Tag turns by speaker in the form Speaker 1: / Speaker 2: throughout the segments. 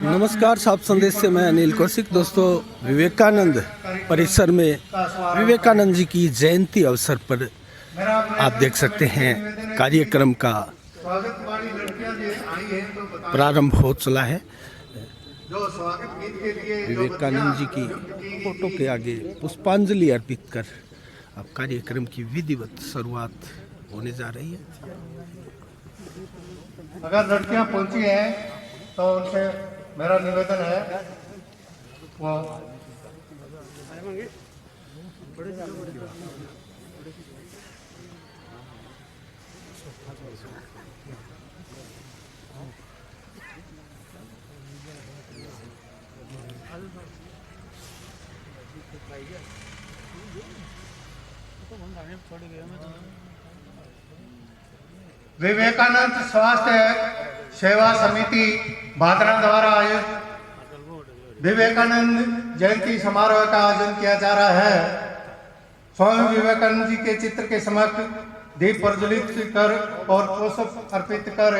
Speaker 1: नमस्कार, साफ संदेश से मैं अनिल कौशिक। दोस्तों, विवेकानंद परिसर में विवेकानंद जी की जयंती अवसर पर आप देख सकते हैं कार्यक्रम का प्रारंभ हो चला है। विवेकानंद जी की फोटो के आगे पुष्पांजलि अर्पित कर अब कार्यक्रम की विधिवत शुरुआत होने जा रही है।
Speaker 2: अगर लड़कियां पहुंची हैं तो उनसे मेरा निवेदन है वो विवेकानंद स्वास्थ्य सेवा समिति भादरा द्वारा आयोजित विवेकानंद जयंती समारोह का आयोजन किया जा रहा है। स्वामी विवेकानंद जी के चित्र के समक्ष दीप प्रज्वलित कर और पुष्प अर्पित कर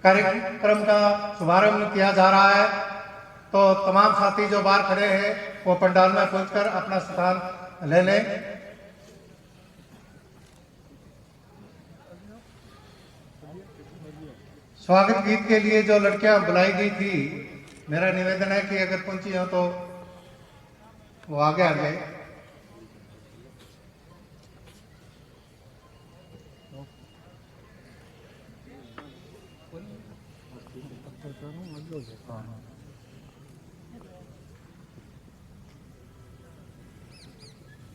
Speaker 2: कार्यक्रम का शुभारंभ किया जा रहा है। तो तमाम साथी जो बाहर खड़े हैं वो पंडाल में पहुंचकर अपना स्थान ले लें। स्वागत गीत के लिए जो लड़कियां बुलाई गई थी, मेरा निवेदन है कि अगर पहुंची हो तो वो आगे आ जाए।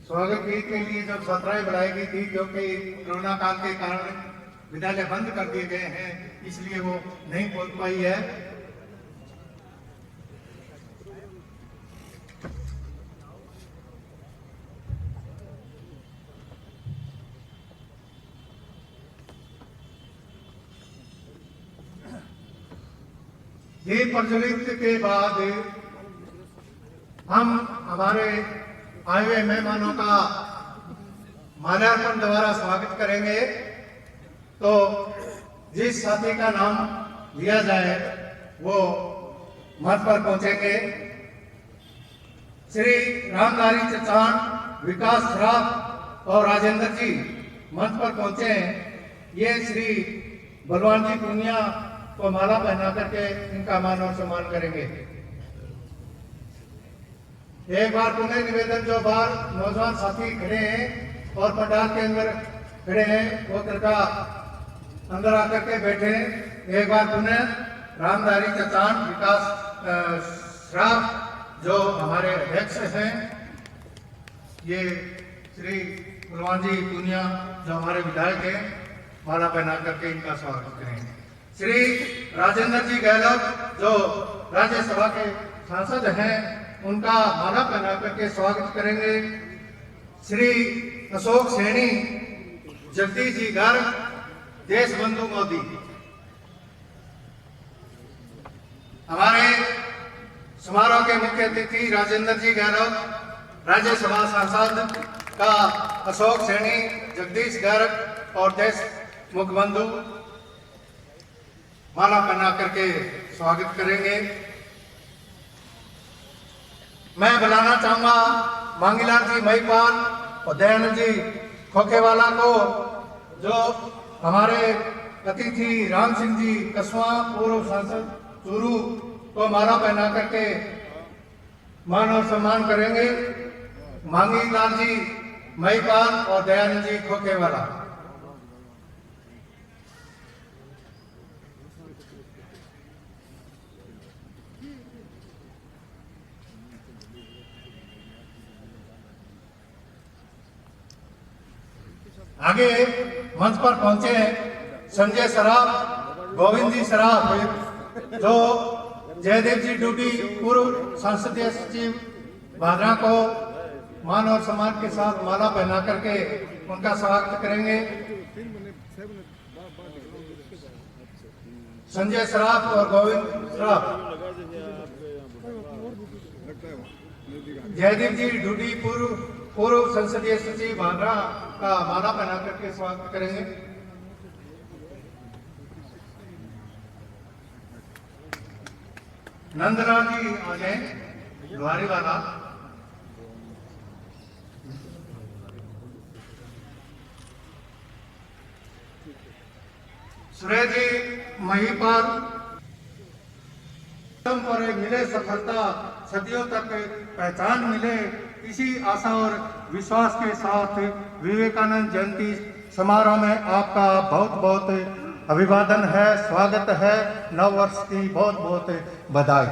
Speaker 2: स्वागत गीत के लिए जब छात्राएं बुलाई गई थी, क्योंकि कोरोना काल के कारण विद्यालय बंद कर दिए गए हैं, इसलिए वो नहीं पहुंच पाई है। दीप प्रज्वलित के बाद हम हमारे आए हुए मेहमानों का माल्यार्पण द्वारा स्वागत करेंगे। तो जिस साथी का नाम लिया जाए वो मंच पर पहुंचेंगे। श्री रामधारी चचान, विकास श्राफ और राजेंद्र जी मंच पर पहुंचे हैं। ये श्री बलवान जी पुनिया को माला पहना करके इनका मान और सम्मान करेंगे। एक बार पुनः निवेदन, जो बाहर नौजवान साथी खड़े हैं और पंडाल के अंदर खड़े हैं, वो कृपया अंदर आकर के बैठे। एक बार पुनः रामधारी चचान, विकास श्राफ जो हमारे अध्यक्ष हैं, ये श्री बलवान जी पुनिया जो हमारे विधायक हैं, माला पहना करके इनका स्वागत करेंगे। श्री राजेंद्र जी गहलोत जो राज्यसभा के सांसद हैं, उनका माला पहना करके स्वागत करेंगे। श्री अशोक सैनी, जगदीश जी गर्ग, देश बंधु मोदी, हमारे समारोह के मुख्य अतिथि राजेंद्र जी गहलोत, राज्यसभा सांसद का अशोक सैनी, जगदीश गर्ग और देश मुखबंधु माला पहना करके स्वागत करेंगे। मैं बुलाना चाहूंगा मांगीलाल जी महिपाल और दयानंद जी खोखेवाला को, जो हमारे अतिथि राम सिंह जी कसवा, पूर्व सांसद चूरू, को माला पहना करके मान और सम्मान करेंगे। मांगीलाल जी महिपाल और दयानंद जी खोखेवाला। आगे मंच पर पहुंचे संजय सराफ, गोविंद जी सराफ, जो जयदेव जी डूडी, पूर्व संसदीय सचिव भादरा, को मान और सम्मान के साथ माला पहना करके उनका स्वागत करेंगे। संजय सराफ और गोविंद सराफ, जयदेव जी डूडी, पूर्व संसदीय सचिव भादरा, का माला पहना करके स्वागत करेंगे। नंदना जी आ जाए, द्वारी वाला। सुरेश जी महिपाल पर मिले सफलता, सदियों तक पहचान मिले, इसी आशा और विश्वास के साथ विवेकानंद जयंती समारोह में आपका बहुत बहुत अभिवादन है, स्वागत है, नव वर्ष की बहुत बहुत बधाई।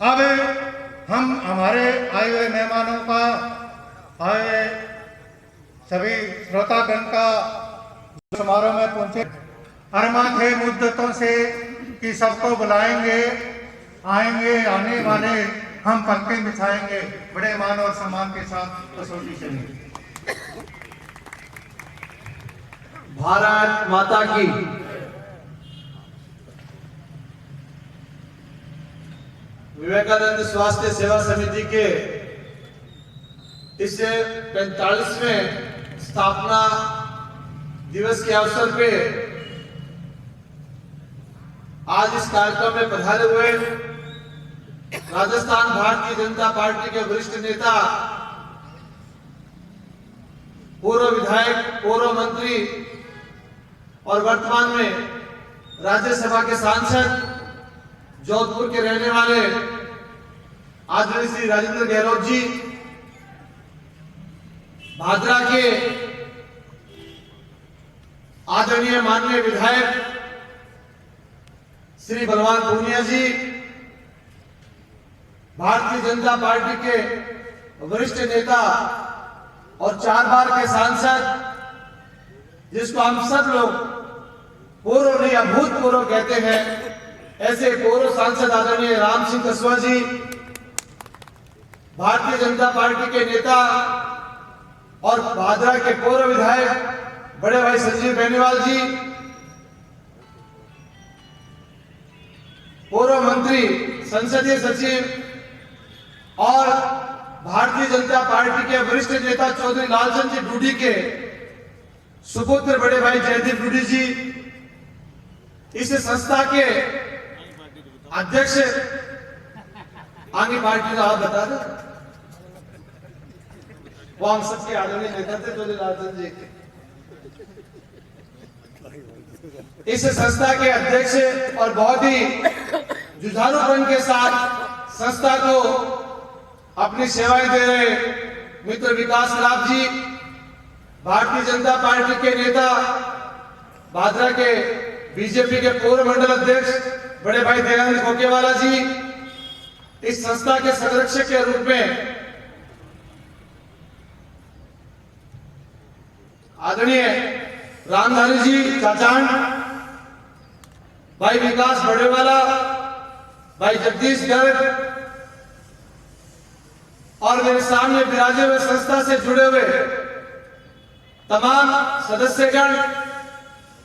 Speaker 2: अब हम हमारे आए हुए मेहमानों का, आए सभी श्रोतागण का समारोह में पहुंचे अरमा थे मुद्दतों से कि सबको बुलाएंगे, आएंगे, आने वाले हम पलके बिछाएंगे, बड़े मान और सम्मान के साथ कसौटी चलेंगे।
Speaker 3: भारत माता की। विवेकानंद स्वास्थ्य सेवा समिति के इस 45वें स्थापना दिवस के अवसर पे आज इस कार्यक्रम में पधारे हुए राजस्थान भारतीय जनता पार्टी के वरिष्ठ नेता, पूर्व विधायक, पूर्व मंत्री और वर्तमान में राज्यसभा के सांसद, जोधपुर के रहने वाले आदरणीय श्री राजेंद्र गहलोत जी, भादरा के आदरणीय माननीय विधायक श्री बलवान पूनिया जी, भारतीय जनता पार्टी के वरिष्ठ नेता और 4 बार के सांसद, जिसको हम सब लोग पूर्व नहीं अभूतपूर्व कहते हैं, ऐसे पूर्व सांसद आदरणीय राम सिंह कसवा जी, भारतीय जनता पार्टी के नेता और भादरा के पूर्व विधायक बड़े भाई संजीव बेनीवाल जी, पूर्व मंत्री, संसदीय सचिव और भारतीय जनता पार्टी के वरिष्ठ नेता चौधरी लालचंद जी डूडी के सुपुत्र बड़े भाई जयदीप डूडी जी, इस संस्था के अध्यक्ष, आगे पार्टी का आप बता दो, वो हम सबके आदरणीय नेता थे चौधरी लालचंद जी के, इस संस्था के अध्यक्ष और बहुत ही जुझारूपन के साथ संस्था को अपनी सेवाएं दे रहे मित्र विकास राव जी, भारतीय जनता पार्टी के नेता, भादरा के बीजेपी के पूर्व मंडल अध्यक्ष बड़े भाई दयानंद खोकेवाला जी, इस संस्था के संरक्षक के रूप में आदरणीय रामधारी जी चाचान, भाई विकास बड़ेवाला, भाई जगदीश गर्ग और मेरे सामने विराजे हुए संस्था से जुड़े हुए तमाम सदस्यगण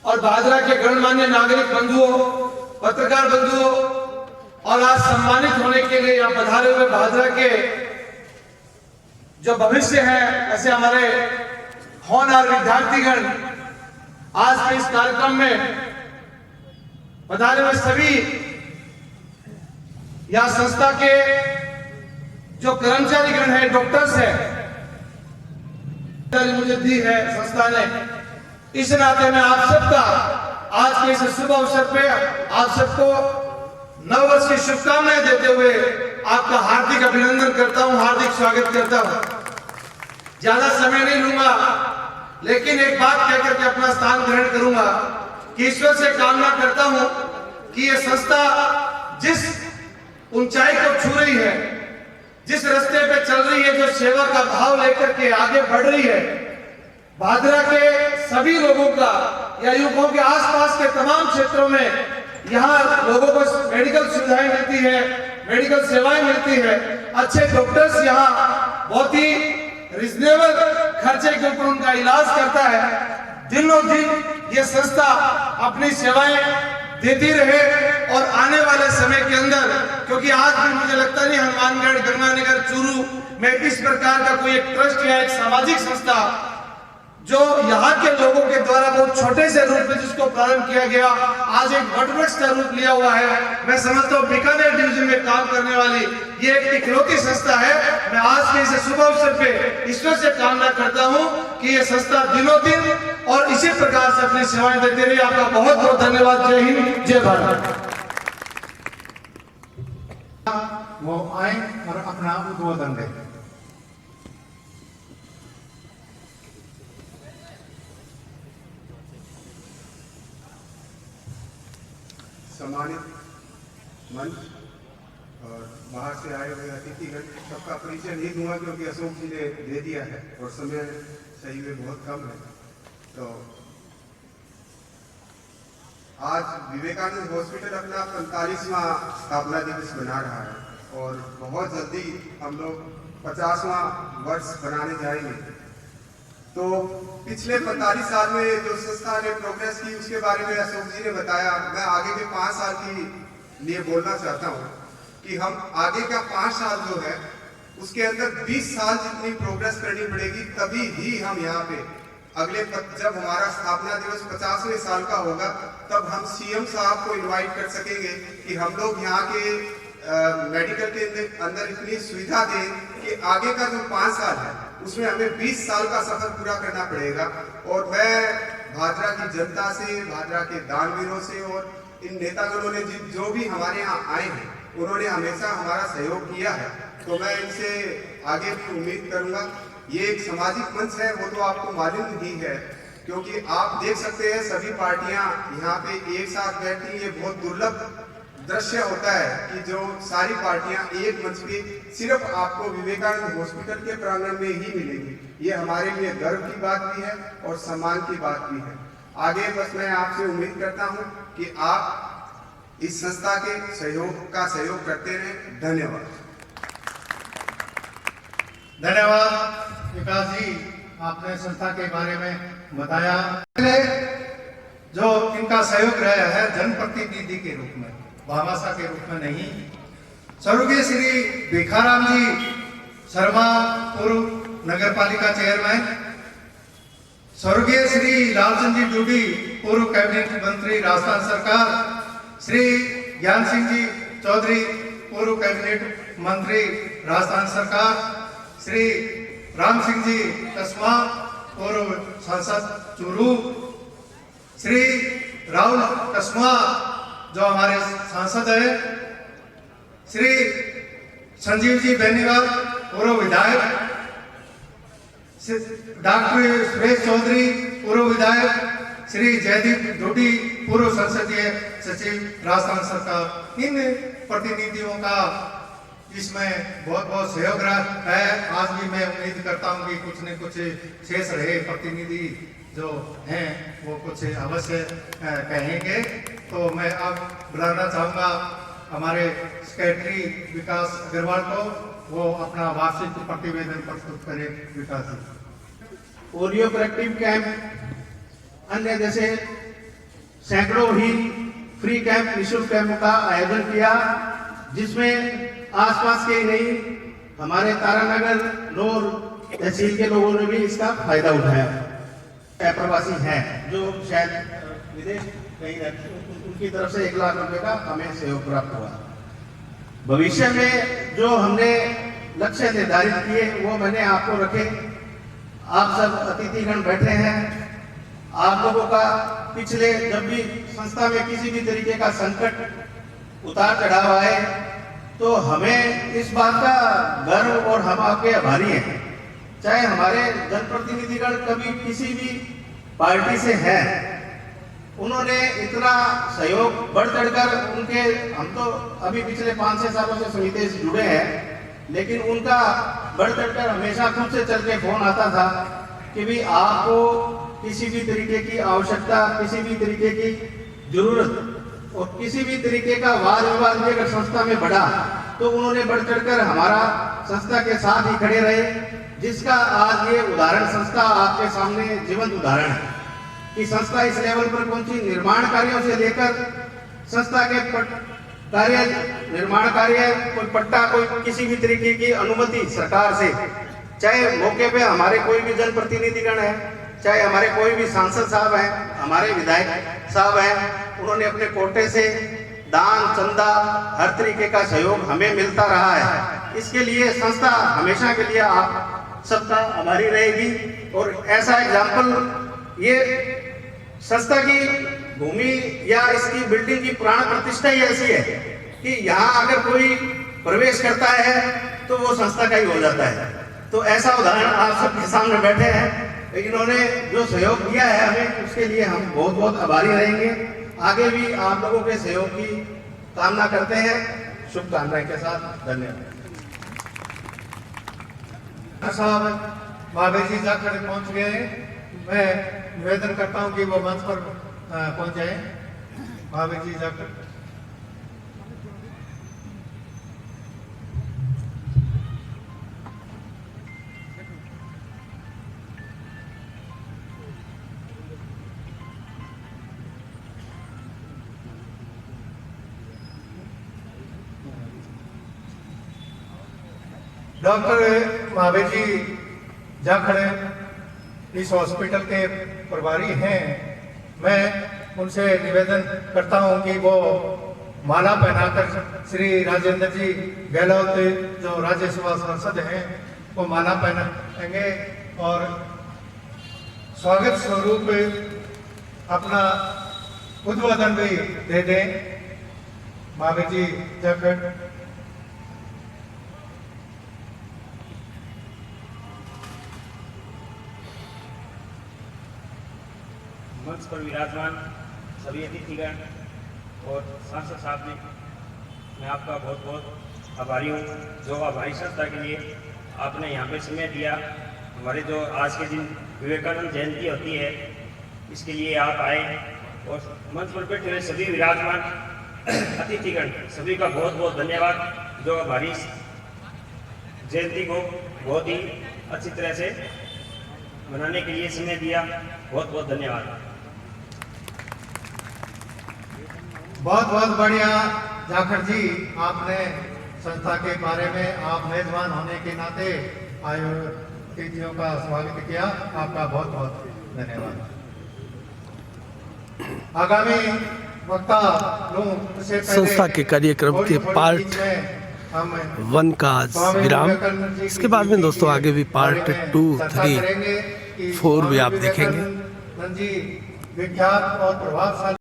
Speaker 3: और भादरा के गणमान्य नागरिक बंधुओं, पत्रकार बंधुओं और आज सम्मानित होने के लिए यहाँ पधारे हुए भादरा के जो भविष्य है, ऐसे हमारे होनहार विद्यार्थीगण, आज के इस कार्यक्रम में पधारे हुए सभी यहां संस्था के जो कर्मचारी गण है, डॉक्टर्स है, मुझे दी है संस्था ने, इस नाते में आप सबका आज के इस शुभ अवसर पे आप सबको नववर्ष की शुभकामनाएं देते हुए आपका हार्दिक अभिनंदन करता हूं, हार्दिक स्वागत करता हूं। ज्यादा समय नहीं लूंगा, लेकिन एक बात कहकर के अपना स्थान ग्रहण करूंगा कि ईश्वर से कामना करता हूं कि ये संस्था जिस ऊंचाई को छू रही है, जिस रास्ते पे चल रही है, जो सेवा का भाव लेकर के आगे बढ़ रही है, भादरा के सभी लोगों का या युवकों के आसपास के तमाम क्षेत्रों में यहाँ लोगों को मेडिकल सुविधाएं मिलती है, मेडिकल सेवाएं मिलती है, अच्छे डॉक्टर्स यहाँ बहुत ही रिजनेबल खर्चे के ऊपर उनका इलाज करता है। दिनों दिन ये संस्था अपनी सेवाएं देती रहे और आने वाले समय के अंदर, क्योंकि आज भी मुझे लगता नहीं हनुमानगढ़, गंगानगर, चूरू में इस प्रकार का कोई एक ट्रस्ट या एक सामाजिक संस्था जो यहाँ के लोगों के द्वारा बहुत छोटे से रूप में जिसको प्रारंभ किया गया, आज एक वटवृक्ष का रूप लिया हुआ है। मैं समझता हूँ बीकानेर डिवीजन में काम करने वाली ये एक इकलौती संस्था है। मैं आज के इस शुभ अवसर पे ईश्वर से कामना करता हूँ कि ये संस्था दिनों दिन और इसी प्रकार से अपनी सेवाएं देती रही। आपका बहुत बहुत धन्यवाद। जय हिंद, जय भारत।
Speaker 2: वो आए और अपना उद्बोधन दें।
Speaker 4: सम्मानित मंच और बाहर से आए हुए अतिथिगण, सबका परिचय नहीं दूंगा क्योंकि अशोक जी ने दे दिया है और समय सही में बहुत कम है। तो आज विवेकानंद हॉस्पिटल अपना 45वां स्थापना दिवस मना रहा है और बहुत जल्दी हम लोग 50वां वर्ष बनाने जाएंगे। तो पिछले 45 साल में जो संस्था ने प्रोग्रेस की उसके बारे में अशोक जी ने बताया। मैं आगे के 5 साल के लिए बोलना चाहता हूँ कि हम आगे का 5 साल जो है उसके अंदर 20 साल जितनी प्रोग्रेस करनी पड़ेगी, तभी ही हम यहाँ पे अगले जब हमारा स्थापना दिवस 50वें साल का होगा तब हम सीएम साहब को इनवाइट कर सकेंगे कि हम लोग यहाँ के मेडिकल के अंदर इतनी सुविधा दें कि आगे का जो 5 साल है उसमें हमें 20 साल का सफर पूरा करना पड़ेगा। और मैं भादरा की जनता से, भादरा के दानवीरों से और इन नेतागणों ने जो भी हमारे यहाँ आए हैं उन्होंने हमेशा हमारा सहयोग किया है, तो मैं इनसे आगे भी उम्मीद करूंगा। ये एक सामाजिक मंच है, वो तो आपको मालूम ही है क्योंकि आप देख सकते हैं सभी पार्टियां यहाँ पे एक साथ बैठती। ये बहुत दुर्लभ दृश्य होता है कि जो सारी पार्टियां एक मंच पे सिर्फ आपको विवेकानंद हॉस्पिटल के प्रांगण में ही मिलेगी। ये हमारे लिए गर्व की बात भी है और सम्मान की बात भी है। आगे बस मैं आपसे उम्मीद करता हूं कि आप इस संस्था के सहयोग करते रहें। धन्यवाद।
Speaker 2: धन्यवाद विकास जी, आपने संस्था के बारे में बताया। जो इनका सहयोग रहा है जनप्रतिनिधि के रूप में, भामाशाह के रूप में नहीं। स्वर्गीय श्री भिखाराम जी शर्मा पूर्व नगर पालिका चेयरमैन, स्वर्गीय श्री लालचंद जी डूडी पूर्व कैबिनेट मंत्री राजस्थान सरकार, श्री ज्ञान सिंह जी चौधरी पूर्व कैबिनेट मंत्री राजस्थान सरकार, श्री राम सिंह जी कस्मा पूर्व सांसद चूरू, श्री राहुल कस्मा जो हमारे सांसद है, श्री संजीव जी बेनीवाल पूर्व विधायक, डॉक्टर सुरेश चौधरी पूर्व विधायक, श्री जयदीप डोडी पूर्व संसदीय सचिव राजस्थान सरकार। इन प्रतिनिधियों का इसमें बहुत बहुत सहयोग रहा है। आज भी मैं उम्मीद करता हूं कि कुछ न कुछ शेष रहे प्रतिनिधि जो हैं वो कुछ अवश्य कहेंगे। तो मैं अब बुलाना चाहूँगा हमारे सेक्रेटरी विकास अग्रवाल को, वो अपना वार्षिक प्रतिवेदन प्रस्तुत करें। विकास जी।
Speaker 5: पोलियो करेक्टिव कैंप, अन्य जैसे सैकड़ों ही फ्री कैंप, निःशुल्क कैंप का आयोजन किया, जिसमें आसपास के नहीं हमारे तारानगर नौर तहसील के लोगों ने भी इसका फायदा उठाया। प्रवासी हैं जो शायद विदेश कहीं रहते, उनकी तरफ से 1 लाख रुपए का हमें सहयोग प्राप्त हुआ। भविष्य में जो हमने लक्ष्य निर्धारित किए वो मैंने आपको रखे। आप सब अतिथिगण बैठे हैं, आप लोगों का पिछले जब भी संस्था में किसी भी तरीके का संकट उतार चढ़ाव आए तो हमें इस बात का गर्व और हम आपके आभारी हैं। चाहे हमारे जनप्रतिनिधिगण कभी किसी भी पार्टी से हैं, उन्होंने इतना सहयोग बढ़ चढ़कर उनके, हम तो अभी पिछले 5-6 सालों से समिति से जुड़े हैं, लेकिन उनका बढ़ चढ़कर हमेशा खुद से चल के फोन आता था कि भी आपको किसी भी तरीके की आवश्यकता, किसी भी तरीके की जरूरत और किसी भी तरीके का वाद विवाद भी अगर संस्था में बढ़ा तो उन्होंने बढ़ चढ़कर हमारा संस्था के साथ ही खड़े रहे, जिसका आज ये उदाहरण संस्था आपके सामने जीवंत उदाहरण है कि संस्था इस लेवल पर पहुंची। निर्माण कार्यों से लेकर संस्था के कार्य, निर्माण कार्य, कोई पट्टा, कोई किसी भी तरीके की अनुमति सरकार से, चाहे मौके पे हमारे कोई भी जनप्रतिनिधिगण है चाहे हमारे कोई भी सांसद साहब हैं, हमारे विधायक साहब हैं, उन्होंने अपने कोटे से दान चंदा हर तरीके का सहयोग हमें मिलता रहा है। इसके लिए संस्था हमेशा के लिए आप सबका आभारी रहेगी। और ऐसा एग्जाम्पल, ये संस्था की भूमि या इसकी बिल्डिंग की प्राण प्रतिष्ठा ही ऐसी है कि यहाँ अगर कोई प्रवेश करता है तो वो संस्था का ही हो जाता है। तो ऐसा उदाहरण आप सबके सामने बैठे हैं। इन्होंने जो सहयोग दिया है हमें, उसके लिए हम बहुत बहुत आभारी रहेंगे। आगे भी आप लोगों के सहयोग की कामना करते हैं। शुभकामनाएं के साथ धन्यवाद।
Speaker 2: साहब महावीर जी जाकर पहुंच गए हैं। मैं निवेदन करता हूं कि वो मंच पर पहुंच जाए। महावीर जी जाकर डॉक्टर महावीर जी जाखड़ इस हॉस्पिटल के प्रभारी हैं। मैं उनसे निवेदन करता हूं कि वो माला पहनाकर श्री राजेंद्र जी गहलोत जो राज्यसभा सांसद हैं वो माला पहनाएंगे और स्वागत स्वरूप अपना उद्बोधन भी दे दें। महावीर जी जाखड़
Speaker 6: मंच पर विराजमान सभी अतिथिगण और सांसद साहब ने, मैं आपका बहुत बहुत आभारी हूँ जो हमारी संस्था के लिए आपने यहाँ पे समय दिया। हमारे जो आज के दिन विवेकानंद जयंती होती है, इसके लिए आप आए और मंच पर बैठे हुए सभी विराजमान अतिथिगण सभी का बहुत बहुत धन्यवाद जो हमारी जयंती को बहुत ही अच्छी तरह से मनाने के लिए समय दिया। बहुत बहुत धन्यवाद।
Speaker 2: बहुत बहुत बढ़िया जाखड़ जी, आपने संस्था के बारे में आप मेजबान होने के नाते आए अतिथियों का स्वागत किया। आपका बहुत बहुत धन्यवाद। आगामी वक्ता लोग से
Speaker 1: संस्था के कार्यक्रम के पार्ट 1 का आज विराम। इसके बाद में दोस्तों आगे भी पार्ट 2, 3, 4 भी आप देखेंगे।
Speaker 2: विख्यात और प्रभावशाली